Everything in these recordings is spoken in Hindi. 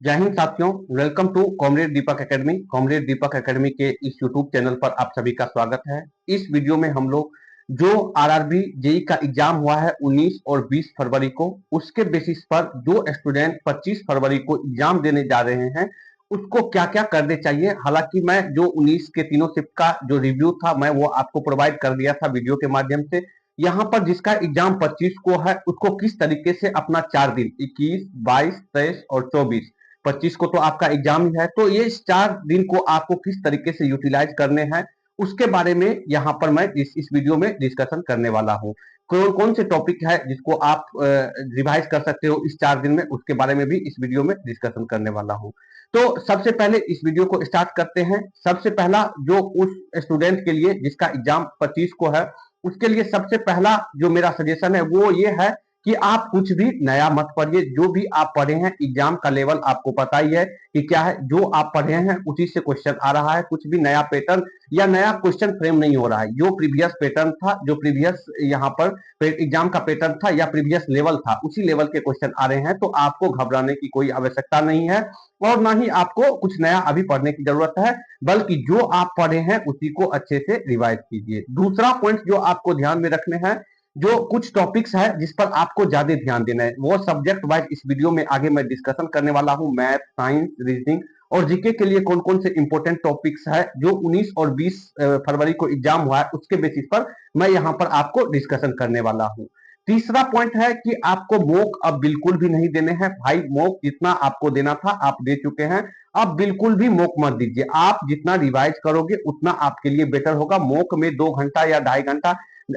जय हिंद साथियों। Welcome to comrade Deepak academy. Comrade Deepak academy के इस यूट्यूब चैनल पर आप सभी का स्वागत है। इस वीडियो में हम लोग जो आरआरबी जेई का एग्जाम हुआ है 19 और 20 फरवरी को, उसके बेसिस पर जो स्टूडेंट 25 फरवरी को एग्जाम देने जा रहे हैं उसको क्या क्या करने चाहिए। हालांकि मैं जो 19 के तीनों शिफ्ट का जो रिव्यू था मैं वो आपको प्रोवाइड कर दिया था वीडियो के माध्यम से। यहाँ पर जिसका एग्जाम 25 को है उसको किस तरीके से अपना 4 दिन 21, 22, 23 और 24, 25 को तो आपका एग्जाम ही है, तो ये इस 4 दिन को आपको किस तरीके से यूटिलाइज करने हैं उसके बारे में यहाँ पर मैं इस वीडियो में डिस्कशन करने वाला हूँ। कौन कौन से टॉपिक है जिसको आप रिवाइज कर सकते हो इस 4 दिन में, उसके बारे में भी इस वीडियो में डिस्कशन करने वाला हूँ। तो सबसे पहले इस वीडियो को स्टार्ट करते हैं। सबसे पहला जो उस स्टूडेंट के लिए जिसका एग्जाम 25 को है, उसके लिए सबसे पहला जो मेरा सजेशन है वो ये है कि आप कुछ भी नया मत पढ़िए। जो भी आप पढ़े हैं एग्जाम का लेवल आपको पता ही है कि क्या है, जो आप पढ़े हैं उसी से क्वेश्चन आ रहा है। कुछ भी नया पैटर्न या नया क्वेश्चन फ्रेम नहीं हो रहा है। जो प्रीवियस पैटर्न था, जो प्रीवियस यहाँ पर एग्जाम का पैटर्न था या प्रीवियस लेवल था, उसी लेवल के क्वेश्चन आ रहे हैं। तो आपको घबराने की कोई आवश्यकता नहीं है और ना ही आपको कुछ नया अभी पढ़ने की जरूरत है, बल्कि जो आप पढ़े हैं उसी को अच्छे से रिवाइज कीजिए। दूसरा पॉइंट जो आपको ध्यान में रखने हैं, जो कुछ टॉपिक्स है जिस पर आपको ज्यादा ध्यान देना है, वो सब्जेक्ट वाइज इस वीडियो में आगे मैं डिस्कशन करने वाला हूं। मैथ, साइंस, रीजनिंग और जीके के लिए कौन कौन से इंपॉर्टेंट टॉपिक्स है जो 19 और 20 फरवरी को एग्जाम हुआ है, उसके बेसिस पर मैं यहाँ पर आपको डिस्कशन करने वाला हूँ। तीसरा पॉइंट है कि आपको मॉक अब बिल्कुल भी नहीं देने हैं। भाई मॉक जितना आपको देना था आप दे चुके हैं, अब बिल्कुल भी मॉक मत दीजिए। आप जितना रिवाइज करोगे उतना आपके लिए बेटर होगा। मॉक में 2 घंटा या 2.5 घंटा,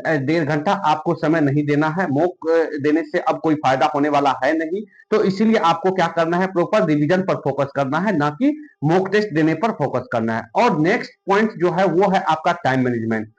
1.5 घंटा आपको समय नहीं देना है। मॉक देने से अब कोई फायदा होने वाला है नहीं। तो इसीलिए आपको क्या करना है, प्रॉपर रिवीजन पर फोकस करना है, ना कि मॉक टेस्ट देने पर फोकस करना है। और नेक्स्ट पॉइंट जो है वो है आपका टाइम मैनेजमेंट।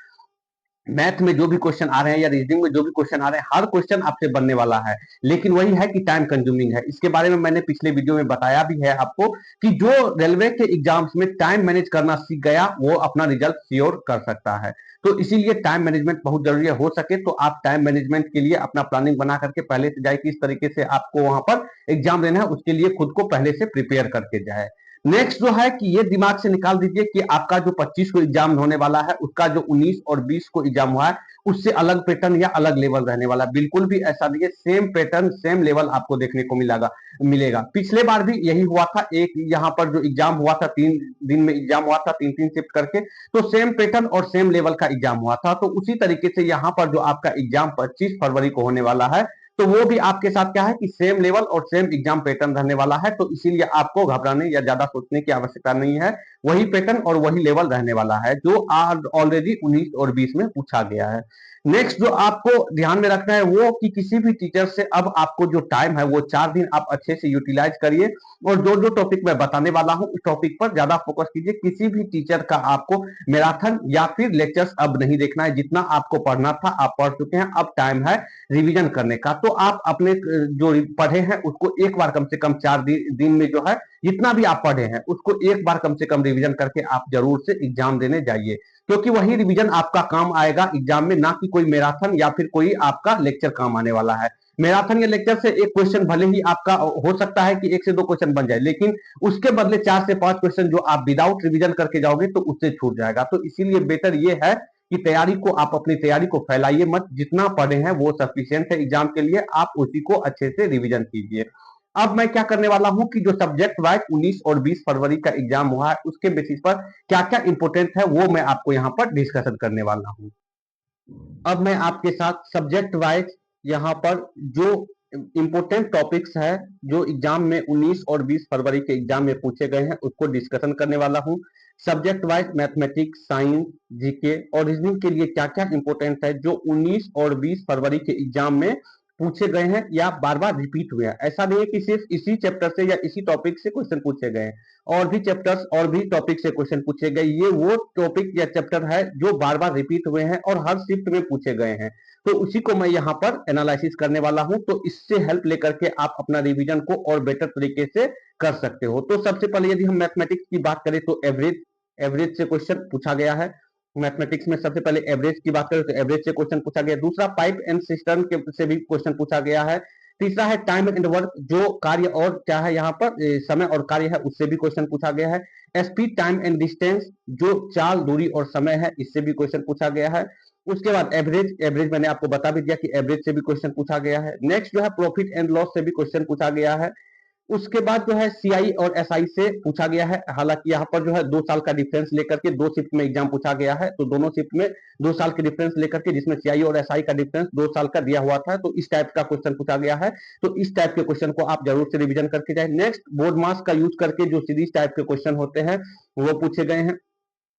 मैथ में जो भी क्वेश्चन आ रहे हैं या रीजनिंग में जो भी क्वेश्चन आ रहे हैं, हर क्वेश्चन आपसे बनने वाला है, लेकिन वही है कि टाइम कंज्यूमिंग है। इसके बारे में मैंने पिछले वीडियो में बताया भी है आपको कि जो रेलवे के एग्जाम्स में टाइम मैनेज करना सीख गया वो अपना रिजल्ट श्योर कर सकता है। तो इसीलिए टाइम मैनेजमेंट बहुत जरूरी है। हो सके तो आप टाइम मैनेजमेंट के लिए अपना प्लानिंग बना करके पहले से जाए, किस तरीके से आपको वहां पर एग्जाम देना है उसके लिए खुद को पहले से प्रिपेयर करके जाए। नेक्स्ट जो है कि ये दिमाग से निकाल दीजिए कि आपका जो 25 को एग्जाम होने वाला है उसका जो 19 और 20 को एग्जाम हुआ है उससे अलग पैटर्न या अलग लेवल रहने वाला। बिल्कुल भी ऐसा नहीं है, सेम पैटर्न सेम लेवल आपको देखने को मिलेगा। पिछले बार भी यही हुआ था। एक यहाँ पर जो एग्जाम हुआ था 3 दिन में एग्जाम हुआ था, 3 3 शिफ्ट करके, तो सेम पैटर्न और सेम लेवल का एग्जाम हुआ था। तो उसी तरीके से यहाँ पर जो आपका एग्जाम 25 फरवरी को होने वाला है, तो वो भी आपके साथ क्या है कि सेम लेवल और सेम एग्जाम पैटर्न रहने वाला है। तो इसीलिए आपको घबराने या ज्यादा सोचने की आवश्यकता नहीं है। वही पैटर्न और वही लेवल रहने वाला है जो ऑलरेडी 19 और 20 में पूछा गया है। नेक्स्ट जो आपको ध्यान में रखना है वो कि किसी भी टीचर से अब आपको जो टाइम है वो 4 दिन आप अच्छे से यूटिलाइज करिए और जो जो टॉपिक मैं बताने वाला हूं उस टॉपिक पर ज्यादा फोकस कीजिए। किसी भी टीचर का आपको मैराथन या फिर लेक्चर्स अब नहीं देखना है। जितना आपको पढ़ना था आप पढ़ चुके हैं, अब टाइम है रिवीजन करने का। तो आप अपने जो पढ़े हैं उसको एक बार कम से कम 4 दिन में जो है जितना भी आप पढ़े हैं उसको एक बार कम से कम रिवीजन करके आप जरूर से एग्जाम देने जाइए, क्योंकि वही रिवीजन आपका काम आएगा एग्जाम में, ना कि कोई मैराथन या फिर कोई आपका लेक्चर काम आने वाला है। मैराथन या लेक्चर से एक क्वेश्चन भले ही आपका हो सकता है कि 1 से 2 क्वेश्चन बन जाए, लेकिन उसके बदले 4 से 5 क्वेश्चन जो आप विदाउट रिवीजन करके जाओगे तो उससे छूट जाएगा। तो इसीलिए बेटर ये है कि तैयारी को आप अपनी तैयारी को फैलाइए मत। जितना पढ़े हैं वो सफिशियंट है एग्जाम के लिए, आप उसी को अच्छे से रिवीजन कीजिए। अब मैं क्या करने वाला हूं कि जो सब्जेक्ट वाइज 19 और 20 फरवरी का एग्जाम हुआ है उसके बेसिस पर क्या क्या इंपोर्टेंट है वो मैं आपको यहाँ पर डिस्कशन करने वाला हूँ। अब मैं आपके साथ सब्जेक्ट वाइज यहाँ पर जो इंपोर्टेंट टॉपिक्स है जो एग्जाम में 19 और 20 फरवरी के एग्जाम में पूछे गए हैं उसको डिस्कशन करने वाला हूँ। Subject wise mathematics, science, GK और रीजनिंग के लिए क्या क्या इंपोर्टेंट है जो 19 और 20 फरवरी के एग्जाम में पूछे गए हैं या बार बार रिपीट हुए हैं। ऐसा नहीं है कि सिर्फ इसी चैप्टर से या इसी टॉपिक से क्वेश्चन पूछे गए हैं, और भी चैप्टर्स और भी टॉपिक से क्वेश्चन पूछे गए। ये वो टॉपिक या चैप्टर है जो बार बार रिपीट हुए हैं और हर शिफ्ट में पूछे गए हैं। तो उसी को मैं यहाँ पर एनालिसिस करने वाला हूँ। तो इससे हेल्प लेकर के आप अपना रिवीजन को और बेटर तरीके से कर सकते हो। तो सबसे पहले यदि हम मैथमेटिक्स की बात करें तो एवरेज एवरेज से क्वेश्चन पूछा गया है। मैथमेटिक्स में सबसे पहले एवरेज की बात करें तो एवरेज से क्वेश्चन पूछा गया। दूसरा पाइप एंड सिस्टम के से भी क्वेश्चन पूछा गया है। तीसरा है टाइम एंड वर्क, जो कार्य और क्या है यहाँ पर समय और कार्य है, उससे भी क्वेश्चन पूछा गया है। स्पीड, टाइम एंड डिस्टेंस, जो चाल, दूरी और समय है, इससे भी क्वेश्चन पूछा गया है। उसके बाद एवरेज, एवरेज मैंने आपको बता भी दिया कि एवरेज से भी क्वेश्चन पूछा गया है। नेक्स्ट जो है प्रॉफिट एंड लॉस से भी क्वेश्चन पूछा गया है। उसके बाद जो है सीआई और एसआई से पूछा गया है। हालांकि यहाँ पर जो है 2 साल का डिफरेंस लेकर के 2 शिफ्ट में एग्जाम पूछा गया है, तो दोनों शिफ्ट में 2 साल के डिफरेंस लेकर के, जिसमें सीआई और एसआई का डिफरेंस 2 साल का दिया हुआ था, तो इस टाइप का क्वेश्चन पूछा गया है। तो इस टाइप के क्वेश्चन को आप जरूर से रिवीजन करके जाए। नेक्स्ट बोर्ड मास का यूज करके जो सीरीज टाइप के क्वेश्चन होते हैं वो पूछे गए हैं।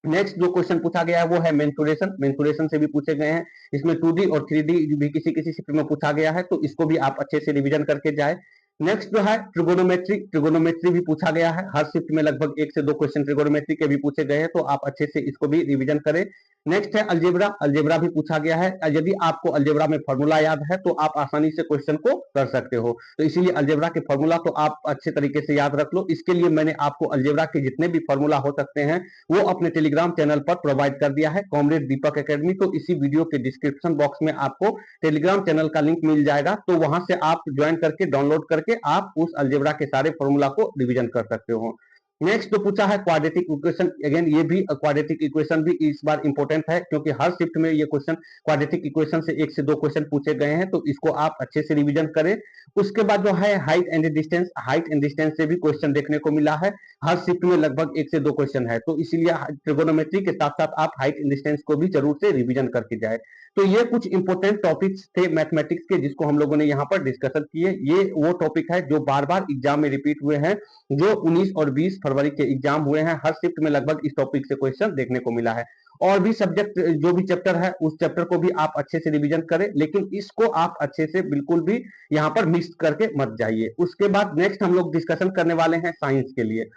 नेक्स्ट जो क्वेश्चन पूछा गया है वो है मेंसुरेशन, मेंसुरेशन से भी पूछे गए हैं। इसमें 2D और 3D भी किसी किसी शिफ्ट में पूछा गया है, तो इसको भी आप अच्छे से रिवीजन करके जाए। नेक्स्ट जो है ट्रिगोनोमेट्री, ट्रिगोनोमेट्री भी पूछा गया है। हर शिफ्ट में लगभग 1 से 2 क्वेश्चन ट्रिगोनोमेट्री के भी पूछे गए हैं, तो आप अच्छे से इसको भी रिवीजन करें। नेक्स्ट है अलजेब्रा, अलजेब्रा भी पूछा गया है। यदि आपको अलजेब्रा में फॉर्मूला याद है तो आप आसानी से क्वेश्चन को कर सकते हो, तो इसीलिए अलजेब्रा के फॉर्मूला तो आप अच्छे तरीके से याद रख लो। इसके लिए मैंने आपको अलजेब्रा के जितने भी फॉर्मूला हो सकते हैं वो अपने टेलीग्राम चैनल पर प्रोवाइड कर दिया है, कॉमरेड दीपक एकेडमी। तो इसी वीडियो के डिस्क्रिप्शन बॉक्स में आपको टेलीग्राम चैनल का लिंक मिल जाएगा, तो वहां से आप ज्वाइन करके डाउनलोड करके आप उस अलजेब्रा के सारे फॉर्मूला को रिवीजन कर सकते हो। नेक्स्ट जो पूछा है क्वाड्रेटिक इक्वेशन, अगेन ये भी क्वाड्रेटिक इक्वेशन भी इस बार इंपॉर्टेंट है, क्योंकि हर शिफ्ट में ये क्वेश्चन क्वाड्रेटिक इक्वेशन से 1 से 2 क्वेश्चन पूछे गए हैं, तो इसको आप अच्छे से रिवीजन करें। उसके बाद जो है height and distance, height and distance से भी क्वेश्चन देखने को मिला है। हर शिफ्ट में लगभग 1 से 2 क्वेश्चन है, तो इसीलिए ट्रिगोनोमेट्री के साथ साथ आप हाइट एंड डिस्टेंस को भी जरूर से रिवीजन करके जाए। तो ये कुछ इंपॉर्टेंट टॉपिक्स थे मैथमेटिक्स के, जिसको हम लोगों ने यहाँ पर डिस्कशन किए। ये वो टॉपिक है जो बार बार एग्जाम में रिपीट हुए हैं, जो 19 और 20 फरवरी के एग्जाम हुए हैं। हर शिफ्ट में लगभग इस टॉपिक से क्वेश्चन देखने को मिला है। और भी सब्जेक्ट जो भी चैप्टर है उस चैप्टर को भी आप अच्छे से रिवीजन करें, लेकिन इसको आप अच्छे से बिल्कुल भी यहाँ पर मिक्स करके मत जाइए। उसके बाद नेक्स्ट हम लोग डिस्कशन करने वाले हैं साइंस के लिए।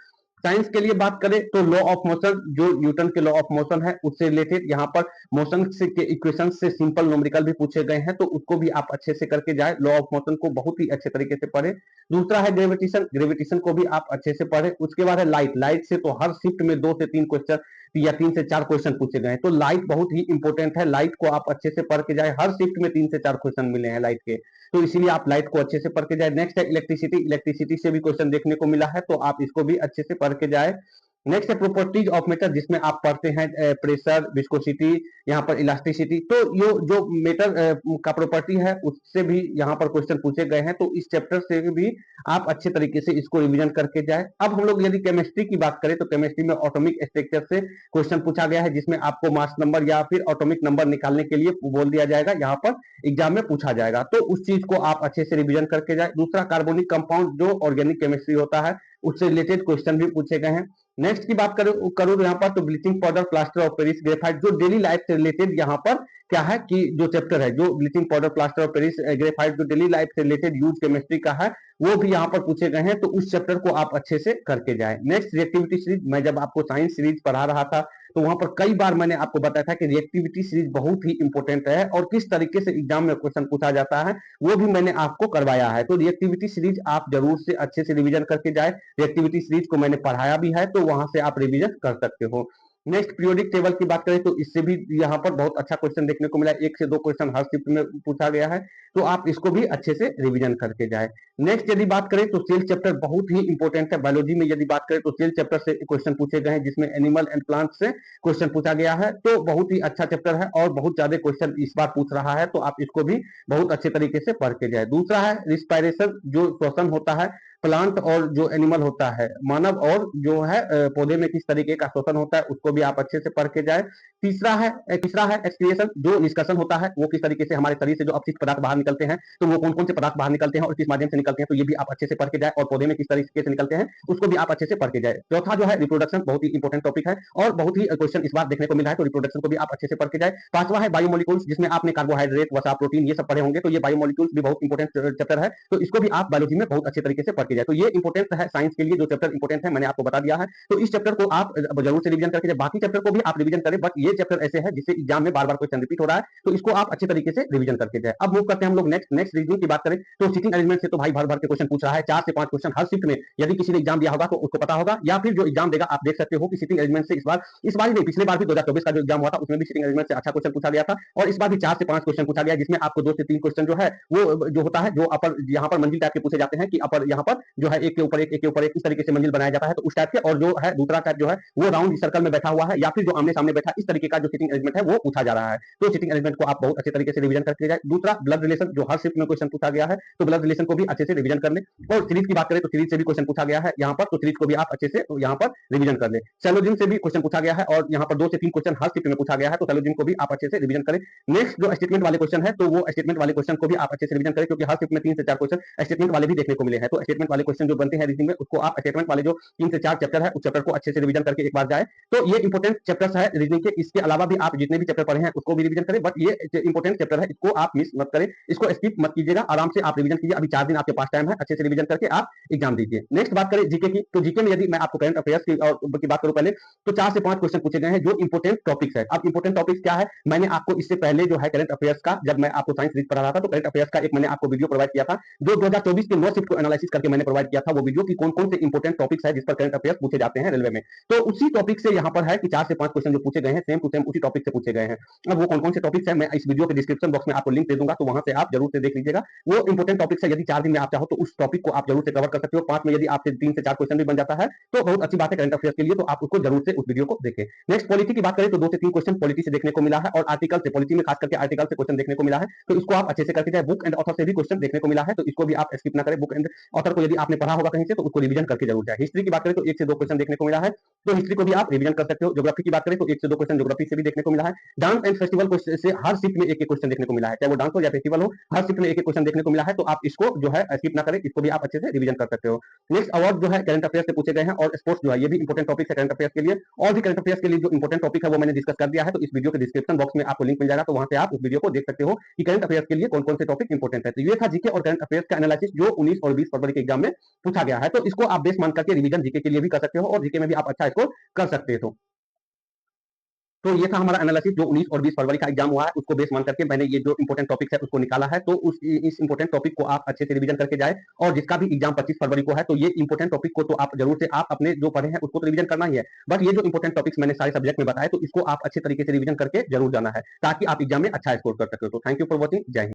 साइंस के लिए बात करें तो लॉ ऑफ मोशन, जो न्यूटन के लॉ ऑफ मोशन है उससे रिलेटेड यहाँ पर मोशन से के इक्वेशन से सिंपल न्यूमेरिकल भी पूछे गए हैं, तो उसको भी आप अच्छे से करके जाए। लॉ ऑफ मोशन को बहुत ही अच्छे तरीके से पढ़े। दूसरा है ग्रेविटेशन, ग्रेविटेशन को भी आप अच्छे से पढ़े। उसके बाद है लाइट, लाइट से तो हर शिफ्ट में 2 से 3 क्वेश्चन या 3 से 4 क्वेश्चन पूछे गए हैं, तो लाइट बहुत ही इंपॉर्टेंट है। लाइट को आप अच्छे से पढ़ के जाए। हर शिफ्ट में 3 से 4 क्वेश्चन मिले हैं लाइट के, तो इसीलिए आप लाइट को अच्छे से पढ़ के जाए। नेक्स्ट है इलेक्ट्रिसिटी, इलेक्ट्रिसिटी से भी क्वेश्चन देखने को मिला है, तो आप इसको भी अच्छे से पढ़ के जाए। नेक्स्ट है प्रॉपर्टीज ऑफ मेटर, जिसमें आप पढ़ते हैं प्रेशर, विस्कोसिटी, यहाँ पर इलास्टिसिटी। तो ये जो मेटर का प्रॉपर्टी है उससे भी यहाँ पर क्वेश्चन पूछे गए हैं, तो इस चैप्टर से भी आप अच्छे तरीके से इसको रिवीजन करके जाए। अब हम लोग यदि केमिस्ट्री की बात करें तो केमिस्ट्री में एटॉमिक स्ट्रक्चर से क्वेश्चन पूछा गया है, जिसमें आपको मास नंबर या फिर एटॉमिक नंबर निकालने के लिए बोल दिया जाएगा, यहाँ पर एग्जाम में पूछा जाएगा, तो उस चीज को आप अच्छे से रिवीजन करके जाए। दूसरा कार्बोनिक कंपाउंड जो ऑर्गेनिक केमिस्ट्री होता है उससे रिलेटेड क्वेश्चन भी पूछे गए हैं। नेक्स्ट की बात करूं तो यहाँ पर तो bleaching powder, plaster of Paris, graphite, जो डेली लाइफ से रिलेटेड यहाँ पर क्या है कि जो चैप्टर है, जो bleaching powder, plaster of Paris, graphite, जो डेली लाइफ से रिलेटेड यूज केमिस्ट्री का है, वो भी यहाँ पर पूछे गए हैं, तो उस चैप्टर को आप अच्छे से करके जाए। नेक्स्ट रिएक्टिविटी सीरीज, मैं जब आपको साइंस सीरीज पढ़ा रहा था तो वहां पर कई बार मैंने आपको बताया था कि रिएक्टिविटी सीरीज बहुत ही इंपॉर्टेंट है, और किस तरीके से एग्जाम में क्वेश्चन पूछा जाता है वो भी मैंने आपको करवाया है। तो रिएक्टिविटी सीरीज आप जरूर से अच्छे से रिवीजन करके जाए। रिएक्टिविटी सीरीज को मैंने पढ़ाया भी है, तो वहां से आप रिवीजन कर सकते हो। नेक्स्ट पीरियोडिक टेबल की बात करें तो इससे भी यहाँ पर बहुत अच्छा क्वेश्चन देखने को मिला। 1 से 2 क्वेश्चन हर शिफ्ट में पूछा गया है, तो आप इसको भी अच्छे से रिवीजन करके जाए। नेक्स्ट यदि बात करें तो सेल चैप्टर बहुत ही इंपॉर्टेंट है। बायोलॉजी में यदि बात करें तो सेल चैप्टर से क्वेश्चन पूछे गए हैं, जिसमें एनिमल एंड प्लांट से क्वेश्चन पूछा गया है, तो बहुत ही अच्छा चैप्टर है और बहुत ज्यादा क्वेश्चन इस बार पूछ रहा है, तो आप इसको भी बहुत अच्छे तरीके से पढ़ के जाए। दूसरा है रिस्पायरेशन, जो श्वसन होता है प्लांट और जो एनिमल होता है, मानव और जो है पौधे में किस तरीके का श्वसन होता है, उसको भी आप अच्छे से पढ़ के जाए। तीसरा है एक्सक्रिएशन, जो निष्कासन होता है, वो किस तरीके से हमारे शरीर से जो अपशिष्ट पदार्थ बाहर निकलते हैं, तो वो कौन कौन से पदार्थ बाहर निकलते हैं और किस माध्यम से निकलते हैं, तो ये भी आप अच्छे से पढ़ के जाए। और पौधे में किस तरीके से निकलते हैं उसको भी आप अच्छे से पढ़ के जाए। चौथा जो है रिप्रोडक्शन, बहुत ही इंपॉर्टेंट टॉपिक है और बहुत ही क्वेश्चन इस बार देखने को मिला है, तो रिप्रोडक्शन को भी आप अच्छे से पढ़ के जाए। पांचवा है बायोमोलिक्यूल्स, जिसमें आपने कार्बोहाइड्रेट, वसा, प्रोटीन ये सब पढ़े होंगे, तो ये बायोमोलिक्यूल्स भी बहुत इंपॉर्टेंट चैप्टर है, तो इसको भी आप बायोलॉजी में बहुत अच्छे तरीके से पढ़ के जाए। तो ये इंपॉर्टेंट है साइंस के लिए, जो चैप्टर इंपॉर्टेंट है मैंने आपको बता दिया है, तो इस चैप्टर को आप जरूर से रिवीजन करके जाए। बाकी चैप्टर को भी आप रिवीजन करें, बट ये चैप्टर ऐसे है जिससे एग्जाम में बार बार क्वेश्चन रिपीट हो रहा है, तो इसको आप अच्छे तरीके से रिवीजन करके जाए। अब मूव करते हैं हम लोग नेक्स्ट रीजनिंग की बात करें तो सीटिंग अरेंजमेंट से तो भाई भर भर के क्वेश्चन पूछ रहा है, 4 से 5 क्वेश्चन हर शिफ्ट में। यदि किसी ने एग्जाम दिया होगा तो उसको पता होगा, या फिर जो एग्जाम देगा आप देख सकते हो कि सीटिंग अरेंजमेंट से इस बार ही नहीं, पिछले बार भी 2024 का जो एग्जाम हुआ था उसमें भी सीटिंग अरेंजमेंट से अच्छा क्वेश्चन पूछा गया था, और इस बार भी 4 से 5 क्वेश्चन पूछा गया, जिसमें आपको 2 से 3 क्वेश्चन जो है वो जो होता है, जो अपर यहाँ पर मंजिल टाइप के पूछे जाते हैं कि अपर यहाँ पर जो है एक के ऊपर एक के ऊपर एक इस तरीके से मंजिल बनाया जाता है, तो उस टाइप के। और जो है दूसरा टाइप जो है वो राउंड सर्कल में बैठा हुआ है, या फिर जो आमने सामने बैठा, इस तरीके का जो सीटिंग अरेंजमेंट है वो पूछा जा रहा है। तो सीटिंग अरेंजमेंट को आप बहुत अच्छे तरीके से रिवीजन करके जाए। दूसरा, ब्लड रिलेशन जो हर शिफ्ट में क्वेश्चन पूछा गया है, तो ब्लड रिलेशन को भी अच्छे से रिवीजन कर ले। और सीरीज की बात करें तो सीरीज से भी क्वेश्चन पूछा गया है यहाँ पर, तो सीरीज को भी आप अच्छे से यहाँ पर रिवीजन कर ले। सैलोजिन से भी क्वेश्चन पूछा गया है, और यहाँ पर 2 से 3 क्वेश्चन हर शिफ्ट में पूछा गया है, तो सैलोजिन को भी आप अच्छे से रिवीजन करें। नेक्स्ट जो स्टेटमेंट वाले क्वेश्चन है, तो वो स्टेटमेंट वाले क्वेश्चन को भी आप अच्छे से रिवीजन करें, क्योंकि हर शिफ्ट में 3 से 4 क्वेश्चन स्टेटमेंट वाले भी देखने को मिले हैं। तो स्टेटमेंट वाले क्वेश्चन जो बनते हैं रीजनिंग में, उसको आप स्टेटमेंट वाले जो 3 से 4 चैप्टर है उस चैप्टर को अच्छे से रिवीजन करके एक बार जाए। तो ये इंपॉर्टेंट चैप्टर्स है रीजनिंग के। इसके अलावा भी आप जितने भी चैप्टर पढ़े हैं उसको भी रिवीजन करें, बट ये इंपॉर्टेंट चैप्टर है, इसको आप मिस मत करें, इसको स्किप मत कीजिएगा, आराम से आप रिवीजन कीजिए। अभी 4 दिन आपके पास टाइम है, अच्छे से रिवीजन करके आप एग्जाम दीजिए। नेक्स्ट बात करें जीके की, तो जीके में यदि मैं आपको करंट अफेयर्स की बात करूं पहले, तो 4 से 5 क्वेश्चन पूछे गए हैं जो इंपॉर्टेंट टॉपिक्स है। अब इंपॉर्टेंट टॉपिक्स क्या है, मैंने आपको इससे पहले जो है करंट अफेयर्स का, जब मैं आपको साइंस सीरीज पढ़ा रहा था, तो करंट अफेयर्स का एक मैंने आपको वीडियो प्रोवाइड किया था, जो 2024 के 9 शिफ्ट को एनालिसिस करके मैंने प्रोवाइड किया था। वो वीडियो की कौन कौन से इंपॉर्टेंट टॉपिक्स है जिस पर करंट अफेयर्स पूछे जाते हैं रेलवे में, तो उसी टॉपिक से यहाँ पर है कि 4 से 5 क्वेश्चन जो पूछे गए हैं सेम टू सेम उसी टॉपिक से पूछे गए हैं। अब वो कौन कौन से टॉपिक्स है, मैं इस वीडियो के डिस्क्रिप्शन बॉक्स में आपको लिंक दे दूंगा, तो वहां से आप जरूर से देख लीजिएगा। वो इंपॉर्टेंट टॉपिक्स है, यदि 4 दिन में आप चाहो तो उस टॉपिक को आप जरूर से कवर कर सकते हो। 5 में यदि आपसे 3 से 4 क्वेश्चन भी बन जाता है तो बहुत अच्छी बात है करंट अफेयर्स के लिए, तो आप उसको जरूर से उस वीडियो को देखें। नेक्स्ट पॉलिटी की बात करें तो 2 से 3 क्वेश्चन पॉलिटी से देखने को मिला है, और आर्टिकल से, पॉलिटी में खास करके आर्टिकल से क्वेश्चन देखने को मिला है, तो इसको आप अच्छे से करके जाए। बुक एंड ऑथर से भी क्वेश्चन देखने को मिला है, तो इसको भी आप स्किप ना करें। बुक एंड ऑथर को यदि आपने पढ़ा होगा कहीं से तो उसको रिवीजन करके जरूर जाए। हिस्ट्री की बात करें तो 1 से 2 क्वेश्चन देखने को मिला है, तो हिस्ट्री को भी आप रिवीजन कर सकते हो। ज्योग्राफी की बात करें तो 1 से 2 क्वेश्चन ज्योग्राफी से भी देखने को मिला है। डांस एंड फेस्टिवल से हर शिफ्ट में एक क्वेश्चन देखने को मिला है, चाहे वो डांस हो या फेस्टिवल हो, हर शिफ्ट में एक क्वेश्चन देखने को मिला है, तो आप इसको जो है स्किप ना करें, इसको भी आप अच्छे से रिवीजन कर सकते हो। नेक्स्ट, अवार्ड जो है करंट अफेयर्स से पूछे गए हैं, और स्पोर्ट्स जो है ये भी इंपॉर्टेंट टॉपिक है करंट अफेयर्स के लिए। और भी करंट अफेयर्स के लिए जो इंपॉर्टेंट टॉपिक है वो मैंने डिस्कस कर दिया है, तो इस वीडियो के डिस्क्रिप्शन बॉक्स में आपको लिंक मिल जाएगा, तो वहां से आप उस वीडियो को देख सकते हो कि करंट अफेयर्स के लिए कौन कौन से टॉपिक इंपॉर्टेंट है। तो ये था जीके और करंट अफेयर्स का एनालिसिस जो 19 और 20 फरवरी के एग्जाम में पूछा गया है, तो इसको आप बेस मान करके रिवीजन जीके के लिए भी कर सकते हो, और जीके में भी आप अच्छा स्कोर कर सकते हो। तो ये था हमारा एनालिसिस जो 19 और 20 फरवरी का एग्जाम हुआ है, उसको बेस मान करके मैंने ये जो इंपॉर्टेंट टॉपिक्स है उसको निकाला है। तो इस इंपॉर्टेंट टॉपिक को आप अच्छे से रिवीजन करके जाए, और जिसका भी एग्जाम 25 फरवरी को है, तो ये इंपॉर्टेंट टॉपिक को तो आप जरूर से आप अपने जो पढ़े हैं उसको तो रिवीजन करना ही है, बट ये जो इंपॉर्टेंट टॉपिक्स मैंने सारे सब्जेक्ट में बताए, तो इसको आप अच्छे तरीके से रिवीजन करके जरूर जाना है, ताकि आप एग्जाम में अच्छा स्कोर कर सके। तो थैंक यू फॉर वॉचिंग। जय हिंद।